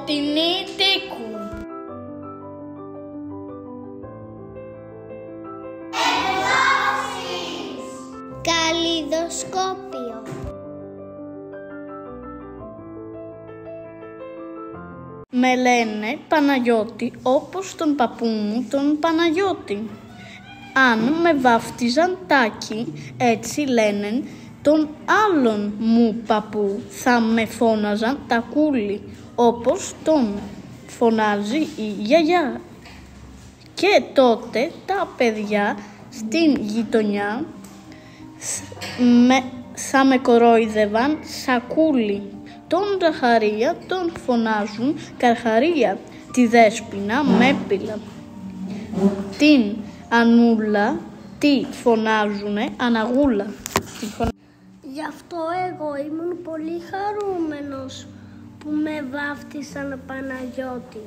Φωτεινή Τίκου. Καλλιδοσκόπιο. Με λένε Παναγιώτη όπως τον παππού μου τον Παναγιώτη. Αν με βάφτιζαν Τάκη, έτσι λένε τον άλλον μου παππού, θα με φώναζαν Τακούλη, όπως τον φωνάζει η γιαγιά. Και τότε τα παιδιά στην γειτονιά θα με κορόιδευαν Σακούλη. Τον Ζαχαρία τον φωνάζουν Καρχαρία, τη Δέσποινα Μέπιλα. Την Ανούλα τη φωνάζουνε Αναγούλα. Γι' αυτό εγώ ήμουν πολύ χαρούμενος που με βάφτισαν Παναγιώτη.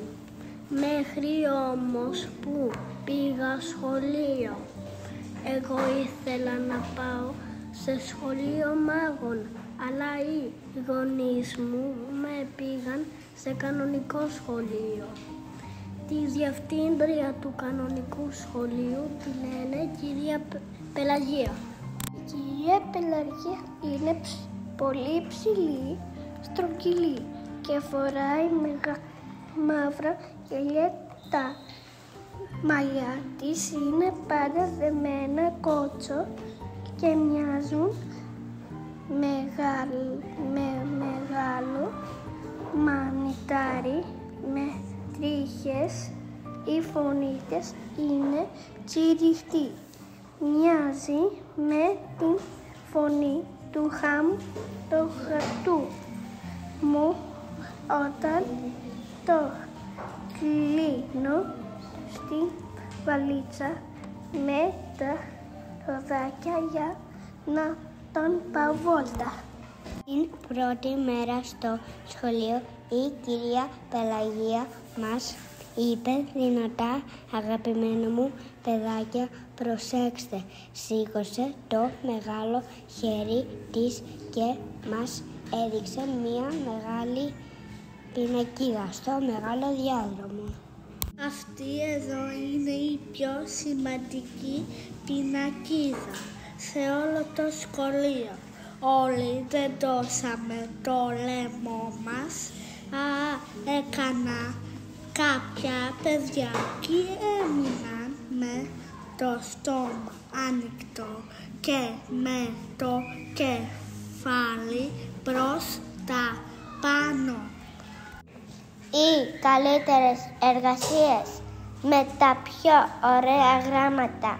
Μέχρι όμως που πήγα σχολείο. Εγώ ήθελα να πάω σε σχολείο μάγων, αλλά οι γονείς μου με πήγαν σε κανονικό σχολείο. Τη διευθύντρια του κανονικού σχολείου τη λένε κυρία Πελαγία. Η κυρία Πελαγία είναι πολύ ψηλή, στρογγυλή και φοράει μαύρα γυαλιά. Τα μαλλιά της είναι πάντα δεμένα κότσο και μοιάζουν με μεγάλο μανιτάρι με τρίχες. Οι φωνή της είναι τσιριχτή. Μοιάζει με την φωνή του Χαμ το γατού μου όταν το κλείνω στη βαλίτσα με τα ροδάκια για να τον πάω βόλτα. Την πρώτη μέρα στο σχολείο η κυρία Πελαγία μας είπε δυνατά, αγαπημένο μου παιδάκια, προσέξτε. Σήκωσε το μεγάλο χέρι της και μας έδειξε μία μεγάλη πινακίδα στο μεγάλο διάδρομο. Αυτή εδώ είναι η πιο σημαντική πινακίδα σε όλο το σχολείο. Όλοι δεν δώσαμε το λαιμό μας. Έκανα κάποια παιδιά και έμειναν με το στόμα ανοιχτό και με το κεφάλι προς τα πάνω. Οι καλύτερες εργασίες με τα πιο ωραία γράμματα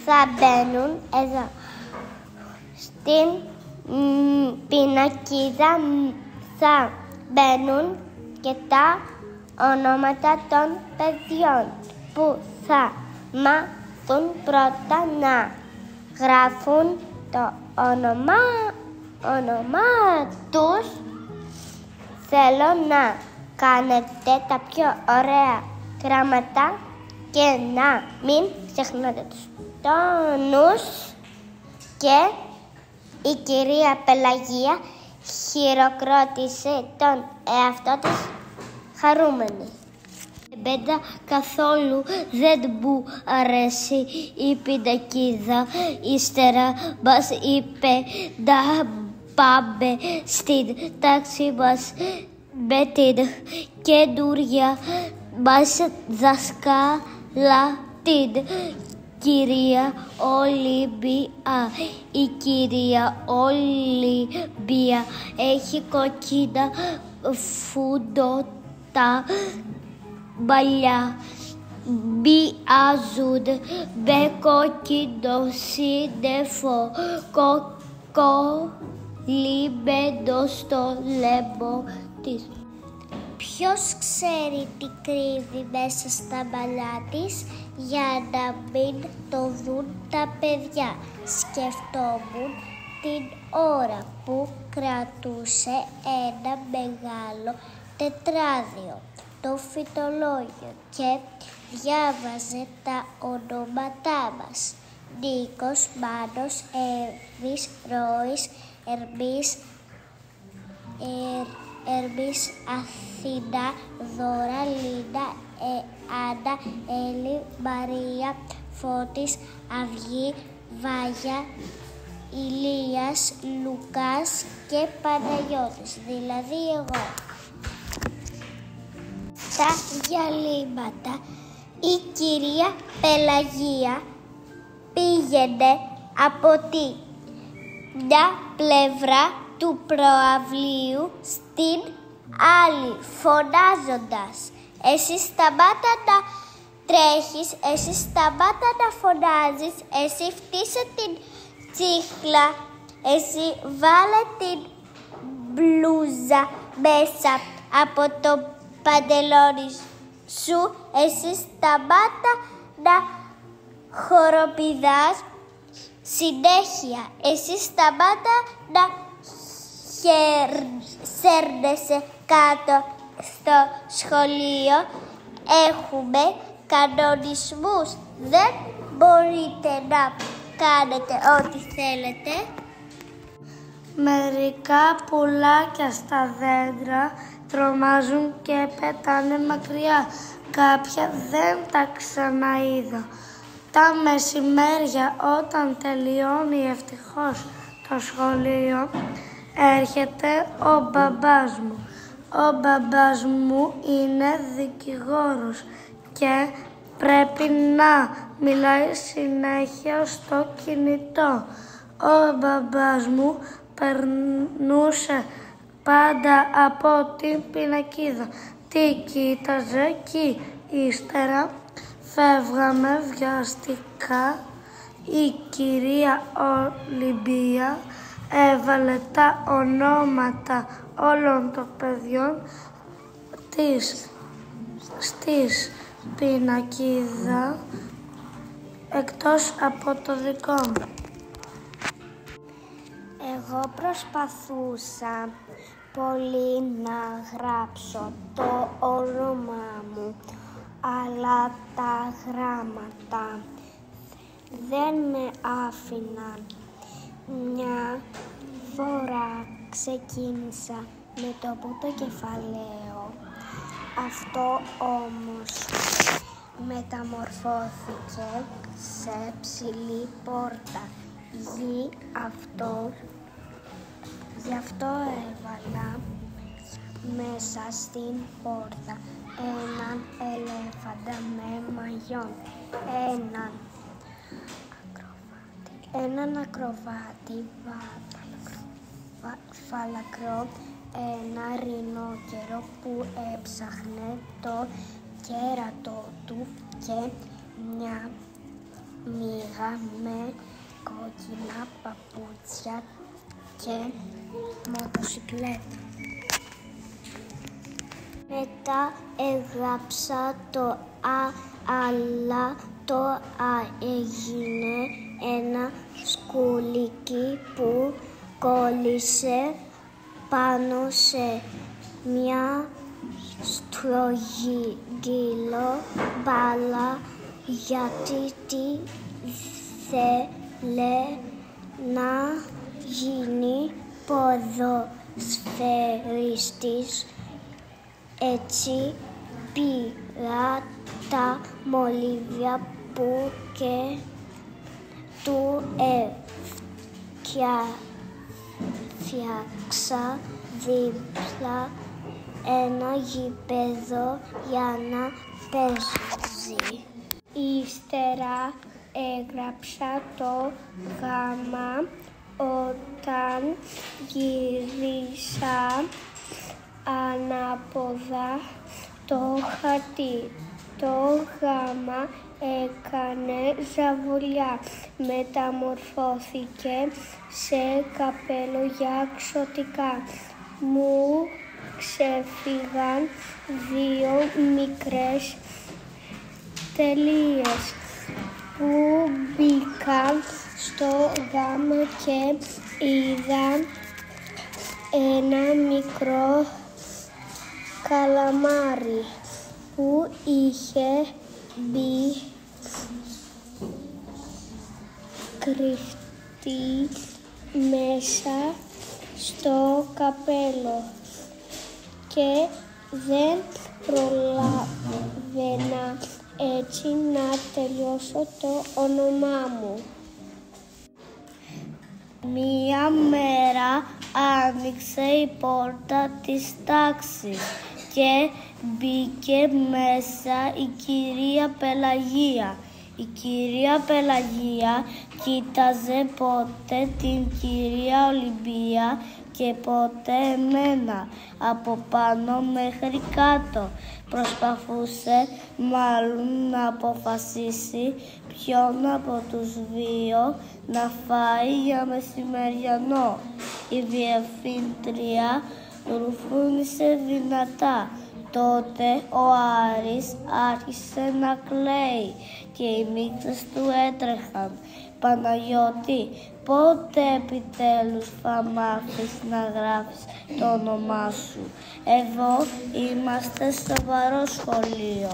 θα μπαίνουν εδώ. Στην πινακίδα θα μπαίνουν και τα ονόματα των παιδιών που θα μάθουν πρώτα να γράφουν το όνομά τους. Θέλω να κάνετε τα πιο ωραία γράμματα και να μην ξεχνάτε τους τόνους. Και η κυρία Πελαγία χειροκρότησε τον εαυτό της χαρούμενη. Μπέντα καθόλου δεν μου αρέσει η πινακίδα. Ύστερα μας είπε να πάμε στην τάξη μας με την καινούρια μας δασκάλα, την κυρία Ολυμπία. Η κυρία Ολυμπία έχει κοκκίνα φουντότα μαλλιά. Μοιάζουν με κόκκινο σύννεφο κολλημένο στο λαιμό της. Ποιος ξέρει τι κρύβει μέσα στα μαλλιά της για να μην το δουν τα παιδιά. Σκεφτόμουν την ώρα που κρατούσε ένα μεγάλο τετράδιο, το φυτολόγιο, και διάβαζε τα ονόματά μας. Νίκος, Μάνος, Εύης, Ρώης, Ερμής, Ερμπής, Αθήνα, Δώρα, Λίνα, Άννα, Έλλη, Μαρία, Φώτης, Αυγή, Βάγια, Ηλίας, Λουκάς και Παναγιώτης, δηλαδή εγώ. Στα διαλύματα η κυρία Πελαγία πήγαινε από τη μια πλευρά του προαυλίου στην άλλη, φωνάζοντας «Εσύ σταμάτα να τρέχεις, εσύ σταμάτα να φωνάζεις, εσύ φτύσε την τσίχλα, εσύ βάλε την μπλούζα μέσα από το παντελόνι σου, εσύ σταμάτα να χοροπηδάς συνέχεια, εσύ σταμάτα να σέρνεσαι κάτω στο σχολείο, έχουμε κανονισμούς, δεν μπορείτε να κάνετε ό,τι θέλετε». Μερικά πουλάκια στα δέντρα τρομάζουν και πετάνε μακριά. Κάποια δεν τα ξαναείδα. Τα μεσημέρια, όταν τελειώνει ευτυχώς το σχολείο, έρχεται ο μπαμπάς μου. Ο μπαμπάς μου είναι δικηγόρος και πρέπει να μιλάει συνέχεια στο κινητό. Ο μπαμπάς μου περνούσε πάντα από την πινακίδα. Τι κοίταζε κι ύστερα φεύγαμε βιαστικά. Η κυρία Ολυμπία έβαλε τα ονόματα όλων των παιδιών της στις πινακίδα, εκτός από το δικό μου. Εγώ προσπαθούσα πολύ να γράψω το όνομά μου, αλλά τα γράμματα δεν με άφηναν. Μια φορά ξεκίνησα με το πρώτο κεφαλαίο. Αυτό όμως μεταμορφώθηκε σε ψηλή πόρτα. Γι' αυτό έβαλα μέσα στην πόρτα έναν ελέφαντα με μαγιόν, έναν ακροβάτη φαλακρό, ένα ρινόκερο που έψαχνε το κέρατό του και μια μύγα με κόκκινα παπούτσια και μοτοσικλέτα. Μετά έγραψα το «α», αλλά το «α» έγινε ένα σκουλίκι που κόλλησε πάνω σε μια στρογγύλο μπάλα, γιατί τι θέλε να γίνει ποδοσφαιριστής. Έτσι πήρα τα μολύβια που και του φτιάξα δίπλα ένα γήπεδο για να παίζει. Ύστερα έγραψα το γάμα όταν γύρισα ανάποδα το χαρτί. Το γάμα έκανε ζαβολιά, μεταμορφώθηκε σε καπέλο για ξωτικά. Μου ξέφυγαν 2 μικρές τελείες που μπήκαν στο γάμα και είδα ένα μικρό καλαμάρι που είχε μπει κρυφτή μέσα στο καπέλο. και δεν προλάβαινα έτσι να τελειώσω το όνομά μου. Μία μέρα άνοιξε η πόρτα της τάξης και μπήκε μέσα η κυρία Πελαγία. Η κυρία Πελαγία κοίταζε πότε την κυρία Ολυμπία και πότε εμένα, από πάνω μέχρι κάτω. Προσπαθούσε μάλλον να αποφασίσει ποιον από τους δύο να φάει για μεσημεριανό. Η διευθύντρια ρουφούνισε δυνατά. Τότε ο Άρης άρχισε να κλαίει και οι μύτες του έτρεχαν. Παναγιώτη, πότε επιτέλους θα μάθεις να γράφεις το όνομά σου? Εδώ είμαστε σοβαρό σχολείο,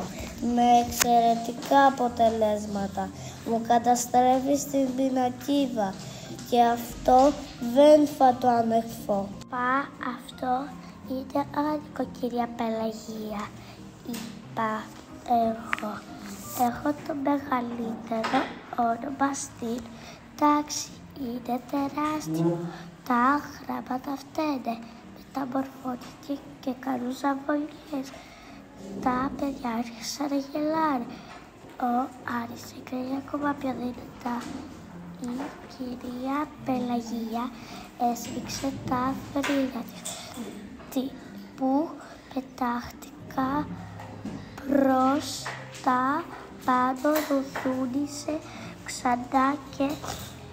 με εξαιρετικά αποτελέσματα. Μου καταστρέφεις την πινακίδα και αυτό δεν θα το ανεχθώ. Αυτό είναι άδικο, κυρία Πελαγία, είπα εγώ. Έχω το μεγαλύτερο όνομα στην τάξη. Είναι τεράστιο. Τα γράμματα φταίνε. Μεταμορφώθηκε και κάνουν ζαβολιές. Τα παιδιά άρχισαν να γελάνε. Ο Άρης έκανε ακόμα πιο δυνατά. Η κυρία Πελαγία έσφιξε τα φρύδια της που πετάχτηκα προς τα πάνω, ρουθούνισε ξανά και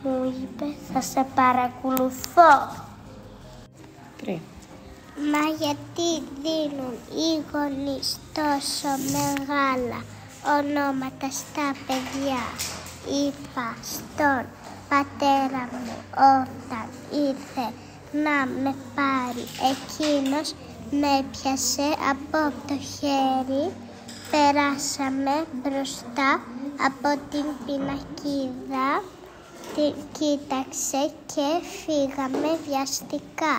μου είπε «Θα σε παρακολουθώ». Μα γιατί δίνουν οι γονείς τόσο μεγάλα ονόματα στα παιδιά? Είπα στον πατέρα μου όταν ήρθε να με πάρει. Εκείνος με πιάσε από το χέρι. Περάσαμε μπροστά από την πινακίδα, την κοίταξε και φύγαμε βιαστικά.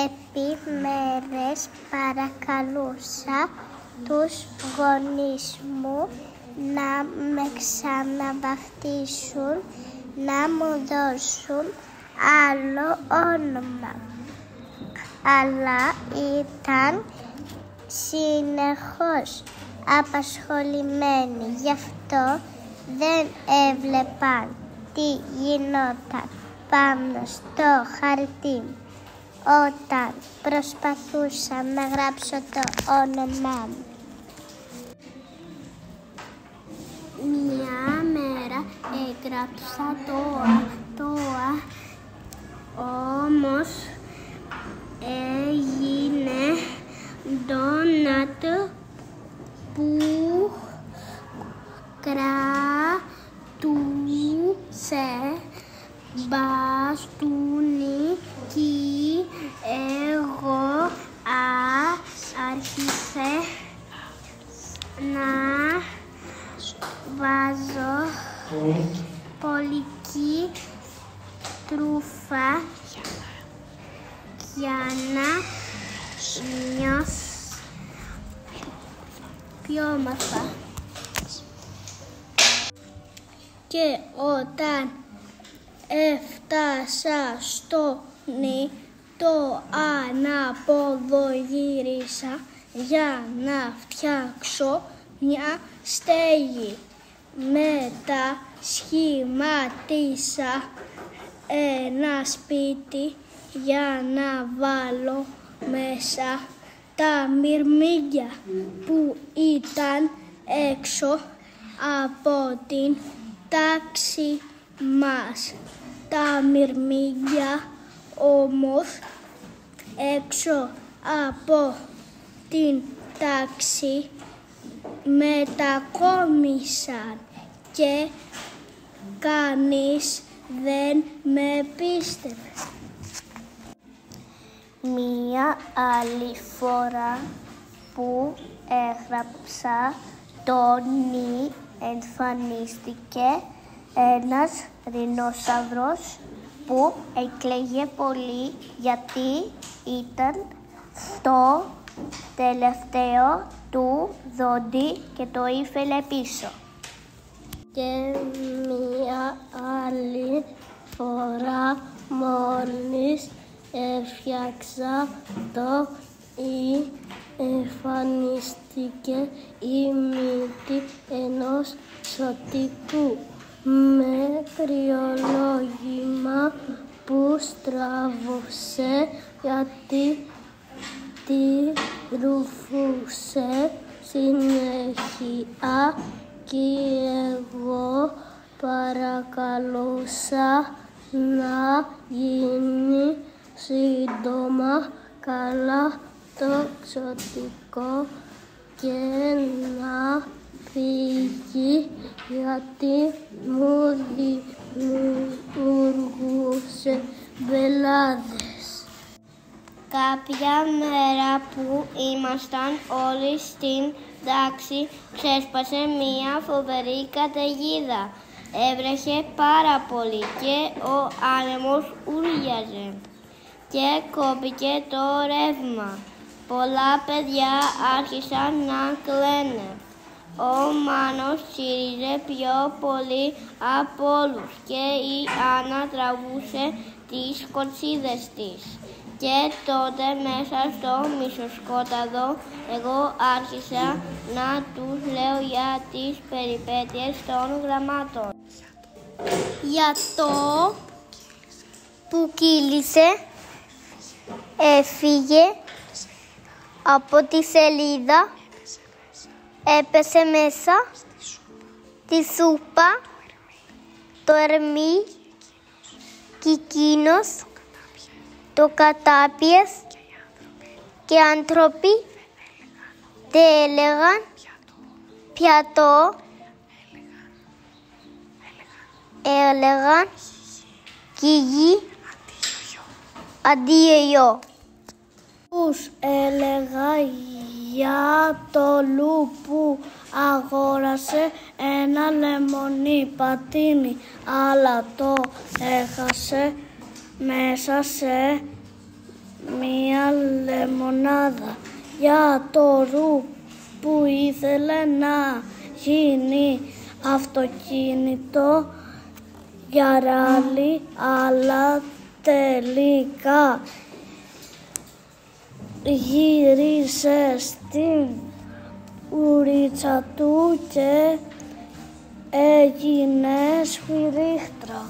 Επί μέρες παρακαλούσα τους γονείς μου να με ξαναβαφτίσουν, να μου δώσουν άλλο όνομα. Αλλά ήταν συνεχώς απασχολημένοι, γι' αυτό δεν έβλεπαν τι γινόταν πάνω στο χαρτί όταν προσπαθούσα να γράψω το όνομά μου. Μια μέρα έγραψα το όμως έγινε ντόνατ που κρατούσε μπαστούνι και εγώ άρχισε να βάζω πολική τρούφα για να νιώσω πιο όμορφα. Και όταν έφτασα στο νη, το ανάποδο γύρισα για να φτιάξω μια στέγη. Μετά σχηματίσα ένα σπίτι για να βάλω μέσα τα μυρμήγκια που ήταν έξω από την τάξη μας. Τα μυρμήγκια όμως έξω από την τάξη μετακόμισαν και κανείς δεν με πίστευε. Μία άλλη φορά που έγραψα το νι εμφανίστηκε ένας δεινόσαυρος που έκλαιγε πολύ γιατί ήταν στο τελευταίο του δόντι και το ήθελε πίσω. Και μία άλλη φορά μόλις έφτιαξα το εμφανίστηκε η μύτη ενός σωτικού με κρυολόγημα που στραβούσε γιατί τη ρουφούσε συνέχεια και εγώ παρακαλούσα να γίνει σύντομα καλά το ξωτικό και να φύγει γιατί μου δημιουργούσε μπελάδες. Κάποια μέρα που ήμασταν όλοι στην τάξη ξέσπασε μία φοβερή καταιγίδα. Έβρεχε πάρα πολύ και ο άνεμος ούριαζε και κόπηκε το ρεύμα. Πολλά παιδιά άρχισαν να κλαίνε. Ο Μάνος τσίριζε πιο πολύ από όλους και η Άννα τραβούσε τις κορτσίδες της. Και τότε μέσα στο μισοσκόταδο εγώ άρχισα να τους λέω για τις περιπέτειες των γραμμάτων. Για το που κύλησε, έφυγε από τη σελίδα, έπεσε μέσα τη σούπα, το ερμί και εκείνος το κατάπιες και οι άνθρωποι δεν έλεγαν πιατό, έλεγαν κυγί αντί γιο. Τους έλεγα για το λου που αγόρασε ένα λεμονί πατίνι, αλλά το έχασε μέσα σε μία λεμονάδα. Για το ρου που ήθελε να γίνει αυτοκίνητο για ράλι, αλλά τελικά γύρισε στην ουρίτσα του και έγινε σφυρίχτρα.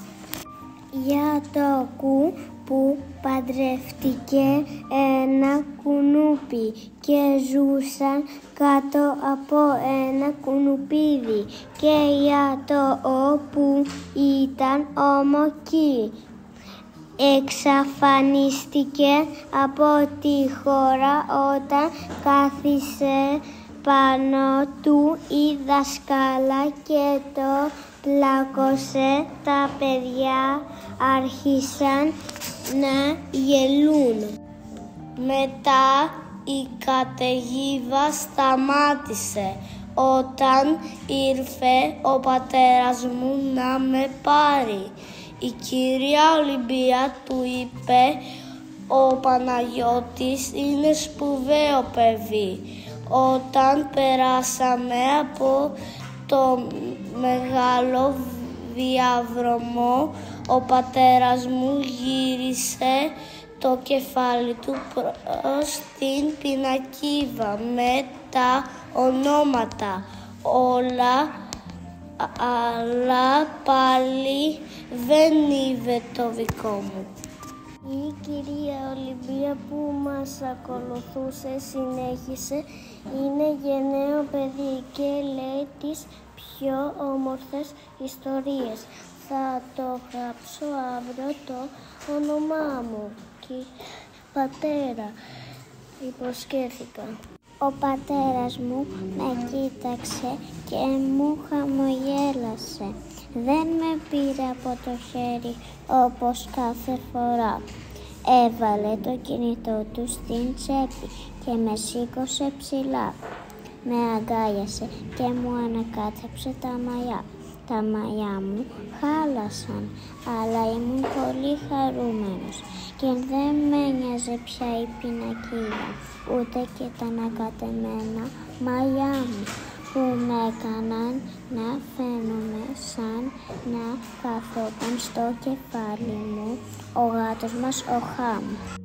Για το κου που παντρεύτηκε ένα κουνούπι και ζούσαν κάτω από ένα κουνουπίδι, και για το ο που ήταν ομοκή. Εξαφανίστηκε από τη χώρα όταν κάθισε πάνω του η δασκάλα και το πλάκωσε. Τα παιδιά άρχισαν να γελούν. Μετά η καταιγίδα σταμάτησε όταν ήρθε ο πατέρας μου να με πάρει. Η κυρία Ολυμπία του είπε «Ο Παναγιώτης είναι σπουδαίο παιδί». Όταν περάσαμε από το μεγάλο διάδρομο, ο πατέρας μου γύρισε το κεφάλι του προς την πινακίδα με τα ονόματα όλα, αλλά πάλι δεν είδε το δικό μου. Η κυρία Ολυμπία που μας ακολουθούσε συνέχισε «Είναι γενναίο παιδί και λέει τις πιο όμορφες ιστορίες. Θα το γράψω αύριο το όνομά μου». Και πατέρα, υποσχέθηκα. Ο πατέρας μου με κοίταξε και μου χαμογέλασε. Δεν με πήρε από το χέρι όπως κάθε φορά. Έβαλε το κινητό του στην τσέπη και με σήκωσε ψηλά. Με αγκάλιασε και μου ανακάτεψε τα μαλλιά. τα μαλλιά μου χάλασαν, αλλά ήμουν πολύ χαρούμενος και δεν με νοιάζε πια η πινακίδα, ούτε και τα ανακατεμένα μαλλιά μου που με έκαναν να φαίνομαι σαν να καθόταν στο κεφάλι μου ο γάτος μας ο Χαμ.